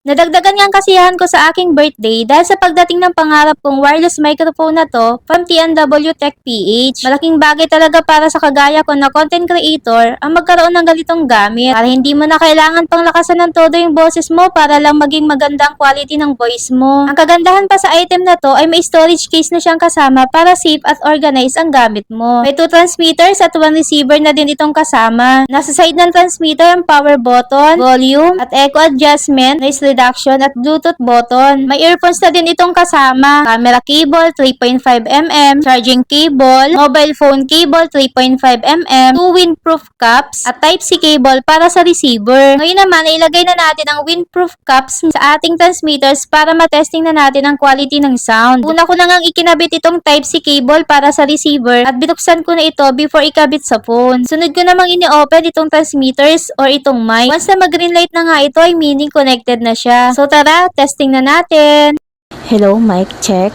Nadagdagan nga ang kasiyahan ko sa aking birthday dahil sa pagdating ng pangarap kong wireless microphone na to from TNW Tech PH. Malaking bagay talaga para sa kagaya ko na content creator ang magkaroon ng ganitong gamit para hindi mo na kailangan pang lakasan ng todo yung boses mo para lang maging maganda ang quality ng voice mo. Ang kagandahan pa sa item na to ay may storage case na siyang kasama para safe at organize ang gamit mo. May 2 transmitters at 1 receiver na din itong kasama. Nasa side ng transmitter ang power button, volume, at echo adjustment, noise reduction at Bluetooth button. May earphones na din itong kasama. Camera cable 3.5mm, charging cable, mobile phone cable 3.5mm, 2 windproof caps at Type-C cable para sa receiver. Ngayon naman, ilagay na natin ang windproof caps sa ating transmitters para matesting na natin ang quality ng sound. Una ko na ngang ikinabit itong Type-C cable para sa receiver at binuksan ko na ito before ikabit sa phone. Sunod ko namang ini-open itong transmitters or itong mic. Once na mag-green light na nga ito ay meaning connected na siya. So tara, testing na natin. Hello, mic check.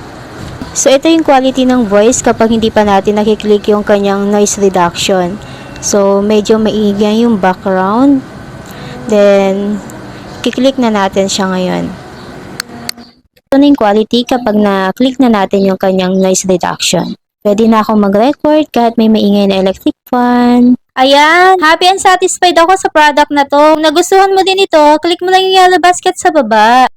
So ito yung quality ng voice kapag hindi pa natin nakiklik yung kanyang noise reduction. So medyo maingay yung background. Then kiklik na natin siya ngayon. Ito na yung quality kapag na-click na natin yung kanyang noise reduction. Pwede na akong mag-record kahit may maingay na electric fan. Ayan, happy and satisfied ako sa product na to. Kung nagustuhan mo din ito, click mo lang yung yellow basket sa baba.